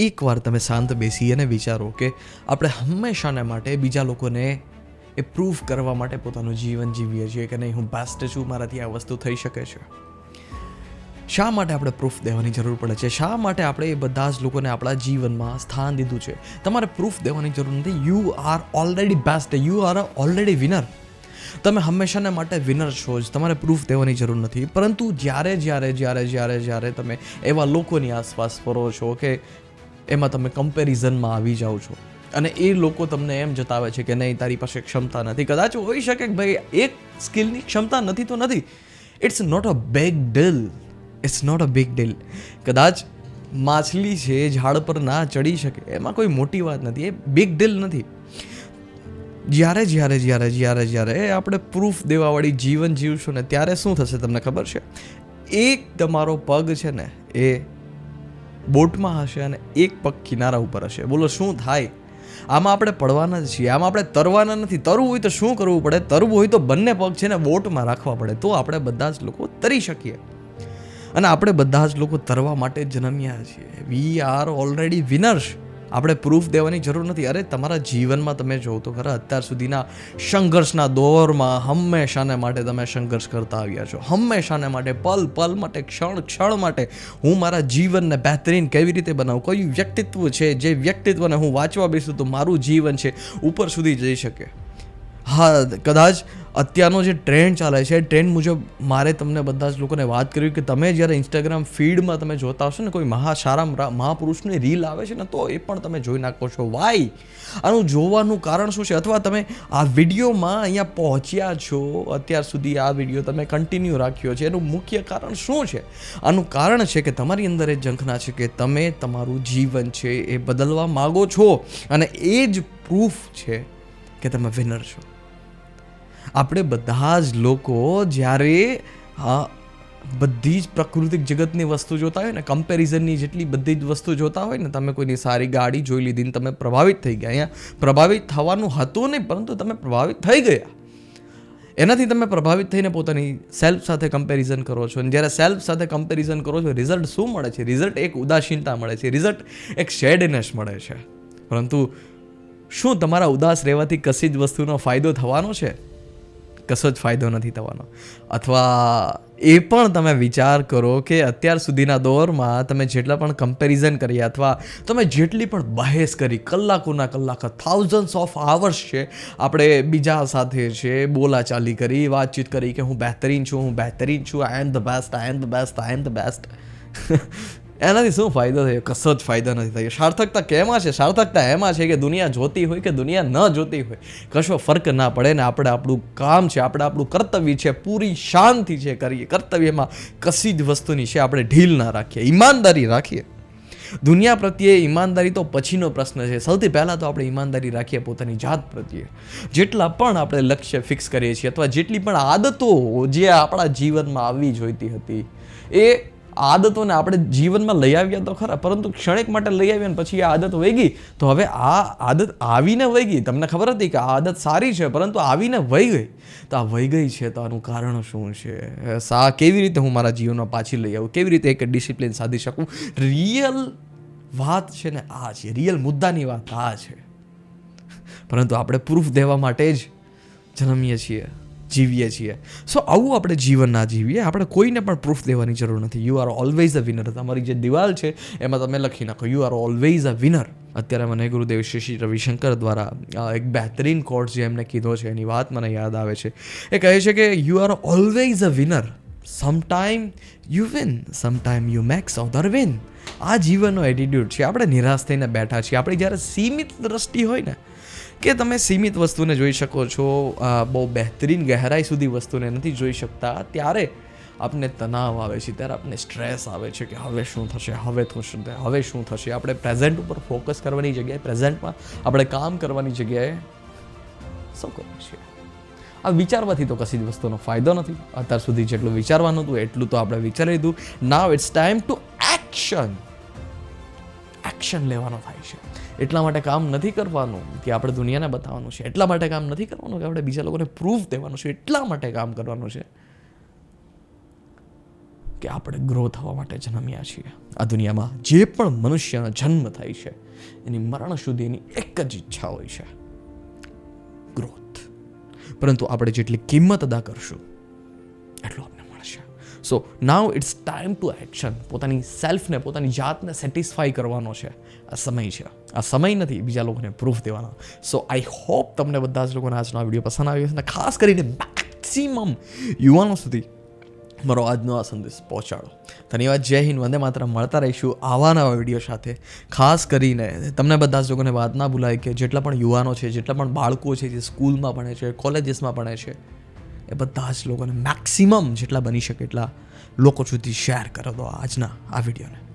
એકવાર તમે શાંત બેસી અને વિચારો કે આપણે હંમેશાને માટે બીજા લોકોને એ પ્રૂફ કરવા માટે પોતાનું જીવન જીવીએ છીએ કે નહીં, હું બેસ્ટ છું, મારાથી આ વસ્તુ થઈ શકે છે. શા માટે આપણે પ્રૂફ દેવાની જરૂર પડે છે? શા માટે આપણે એ બધા જ લોકોને આપણા જીવનમાં સ્થાન દીધું છે? તમારે પ્રૂફ દેવાની જરૂર નથી. You are already best, you are already winner. તમે હંમેશાને માટે વિનર છો જ, તમારે પ્રૂફ દેવાની જરૂર નથી. પરંતુ જ્યારે તમે એવા લોકોની આસપાસ ફરો છો કે એમાં તમે કમ્પેરિઝનમાં આવી જાઓ છો અને એ લોકો તમને એમ જતાવે છે કે નહીં, તારી પાસે ક્ષમતા નથી. કદાચ હોઈ શકે કે ભાઈ એક સ્કિલની ક્ષમતા નથી તો નથી. It's not a big deal. It's not a big deal. કદાચ માછલી છે ઝાડ પર ના ચડી શકે, એમાં કોઈ મોટી વાત નથી, એ બિગ ડીલ નથી. જ્યારે આપણે પ્રૂફ દેવાવાળી જીવન જીવશું ને ત્યારે શું થશે તમને ખબર છે? એક તમારો પગ છે ને એ બોટમાં હશે અને એક પગ કિનારા ઉપર હશે. બોલો શું થાય? આમાં આપણે પડવાના જ છીએ, આમાં આપણે તરવાના નથી. તરવું હોય તો શું કરવું પડે? તરવું હોય તો બંને પગ છે ને બોટમાં રાખવા પડે, તો આપણે બધા જ લોકો તરી શકીએ. અને આપણે બધા જ લોકો તરવા માટે જન્મ્યા છીએ. We are already winners. આપણે પ્રૂફ દેવાની જરૂર નથી. અરે તમારા જીવનમાં તમે જોવો તો ખરા, અત્યાર સુધીના સંઘર્ષના દોરમાં હંમેશાને માટે તમે સંઘર્ષ કરતા આવ્યા છો. હંમેશાને માટે, પલ માટે, ક્ષણ માટે હું મારા જીવનને બહેતરીન કેવી રીતે બનાવું, કયું વ્યક્તિત્વ છે જે વ્યક્તિત્વને હું વાંચવા બેસું તો મારું જીવન છે ઉપર સુધી જઈ શકે. હા, કદાચ અત્યારનો જે ટ્રેન્ડ ચાલે છે એ ટ્રેન્ડ મુજબ મારે તમને બધા જ લોકોને વાત કરવી કે તમે જ્યારે ઇન્સ્ટાગ્રામ ફીડમાં તમે જોતા હશો ને કોઈ મહાપુરુષની રીલ આવે છે ને, તો એ પણ તમે જોઈ નાખો છો. વાય? આનું જોવાનું કારણ શું છે? અથવા તમે આ વિડીયોમાં અહીંયા પહોંચ્યા છો, અત્યાર સુધી આ વિડીયો તમે કન્ટિન્યુ રાખ્યો છે, એનું મુખ્ય કારણ શું છે? આનું કારણ છે કે તમારી અંદર એ ઝંખના છે કે તમે તમારું જીવન છે એ બદલવા માગો છો અને એ જ પ્રૂફ છે કે તમે વિનર છો. આપણે બધા જ લોકો જ્યારે બધી જ પ્રાકૃતિક જગતની વસ્તુ જોતા હોય ને, કમ્પેરિઝનની જેટલી બધી જ વસ્તુ જોતા હોય ને, તમે કોઈની સારી ગાડી જોઈ લીધી ને તમે પ્રભાવિત થઈ ગયા. અહીંયા પ્રભાવિત થવાનું હતું નહીં, પરંતુ તમે પ્રભાવિત થઈ ગયા. એનાથી તમે પ્રભાવિત થઈને પોતાની સેલ્ફ સાથે કમ્પેરિઝન કરો છો. અને જ્યારે સેલ્ફ સાથે કમ્પેરિઝન કરો છો, રિઝલ્ટ શું મળે છે? રિઝલ્ટ એક ઉદાસીનતા મળે છે, રિઝલ્ટ એક શેડનેસ મળે છે. પરંતુ શું તમારા ઉદાસ રહેવાથી કશી જ વસ્તુનો ફાયદો થવાનો છે? કશો જ ફાયદો નથી થવાનો. અથવા એ પણ તમે વિચાર કરો કે અત્યાર સુધીના દોરમાં તમે જેટલા પણ કમ્પેરિઝન કરી અથવા તમે જેટલી પણ બહેસ કરી, કલાકોના કલાક, થાઉઝન્ડ્સ ઓફ આવર્સ છે આપણે બીજા સાથે છે બોલાચાલી કરી, વાતચીત કરી કે હું બહેતરીન છું, I am the best, I am the best. એનાથી શું ફાયદો થયો? કશો જ ફાયદો નથી થયો. સાર્થકતા કેમાં છે? સાર્થકતા એમાં છે કે દુનિયા જોતી હોય કે દુનિયા ન જોતી હોય, કશો ફર્ક ના પડે ને આપણે આપણું કામ છે, આપણે આપણું કર્તવ્ય છે, પૂરી શાંતિ છે કરીએ. કર્તવ્યમાં કશી જ વસ્તુની છે આપણે ઢીલ ના રાખીએ, ઈમાનદારી રાખીએ. દુનિયા પ્રત્યે ઈમાનદારી તો પછીનો પ્રશ્ન છે. સૌથી પહેલાં તો આપણે ઈમાનદારી રાખીએ પોતાની જાત પ્રત્યે. જેટલા પણ આપણે લક્ષ્ય ફિક્સ કરીએ છીએ અથવા જેટલી પણ આદતો જે આપણા જીવનમાં આવવી જોઈતી હતી, એ આદતોને આપણે જીવનમાં લઈ આવ્યા તો ખરા, પરંતુ ક્ષણિક માટે લઈ આવ્યા ને પછી આ આદત વહી ગઈ. તો હવે આ આદત આવીને વહી ગઈ. તમને ખબર હતી કે આ આદત સારી છે, પરંતુ આવીને વહી ગઈ. તો આ વહી ગઈ છે તો આનું કારણ શું છે? કેવી રીતે હું મારા જીવનમાં પાછી લઈ આવું? કેવી રીતે એક ડિસિપ્લિન સાધી શકું? રિયલ વાત છે ને આ છે, રિયલ મુદ્દાની વાત આ છે. પરંતુ આપણે પ્રૂફ દેવા માટે જ જન્મીએ છીએ, જીવીએ છીએ. સો આવું આપણે જીવન ના જીવીએ. આપણે કોઈને પણ પ્રૂફ દેવાની જરૂર નથી. You are always a winner. તમારી જે દિવાલ છે એમાં તમે લખી નાખો you are always a winner. અત્યારે મને ગુરુદેવ શ્રી રવિશંકર દ્વારા એક બહેતરીન કોટ જે એમને કીધો છે એની વાત મને યાદ આવે છે. એ કહે છે કે you are always a winner. Sometime you win, sometime you makes other win. આ જીવનનો એટીટ્યૂડ છે. આપણે નિરાશ થઈને બેઠા છીએ. આપણી જ્યારે સીમિત દ્રષ્ટિ હોય ને કે તમે સીમિત વસ્તુને જોઈ શકો છો, બહુ બહેતરીન ગહેરાઈ સુધી વસ્તુને નથી જોઈ શકતા, ત્યારે આપને તણાવ આવે છે, ત્યારે આપને સ્ટ્રેસ આવે છે કે હવે શું થશે, હવે શું થશે. આપણે પ્રેઝન્ટ ઉપર ફોકસ કરવાની જગ્યાએ, પ્રેઝન્ટમાં આપણે કામ કરવાની જગ્યાએ શું કરીએ છીએ? આ વિચારવાથી તો કશી જ વસ્તુનો ફાયદો નથી. અત્યાર સુધી જેટલું વિચારવાનું હતું એટલું તો આપણે વિચારી લીધું. Now it's time to action લેવાનો થાય છે. એટલા માટે કામ નથી કરવાનું કે આપણે દુનિયાને બતાવવાનું છે, એટલા માટે કામ નથી કરવાનું કે આપણે બીજા લોકોને પ્રૂફ દેવાનું છે, એટલા માટે કામ કરવાનું છે કે કે આપણે ગ્રો થવા માટે જન્મ્યા છીએ. આ દુનિયામાં જે પણ મનુષ્યનો જન્મ થાય છે એની મરણ સુધી એની એક જ ઈચ્છા હોય છે, ગ્રોથ. પરંતુ આપણે જેટલી કિંમત અદા કરશું એટલું આપણે મળશે. સો નાઉ ઇટ્સ ટાઈમ ટુ એક્શન. પોતાની સેલ્ફને, પોતાની જાતને સેટિસ્ફાઈ કરવાનો છે. આ સમય છે, આ સમય નથી બીજા લોકોને પ્રૂફ દેવાનો. સો આઈ હોપ તમને બધા જ લોકોને આજનો આ વિડીયો પસંદ આવ્યો છે અને ખાસ કરીને મેક્સિમમ યુવાનો સુધી મારો આજનો આ સંદેશ પહોંચાડો. ધન્યવાદ. જય હિન્દ. વંદે માતરમ. મળતા રહીશું આવા નવા વિડીયો સાથે. ખાસ કરીને તમને બધા જ લોકોને વાત ના ભૂલાય કે જેટલા પણ યુવાનો છે, જેટલા પણ બાળકો છે જે સ્કૂલમાં ભણે છે, કોલેજીસમાં ભણે છે, એ બધા જ લોકોને મેક્સિમમ જેટલા બની શકે એટલા લોકો સુધી શેર કરો દો આજના આ વિડીયોને.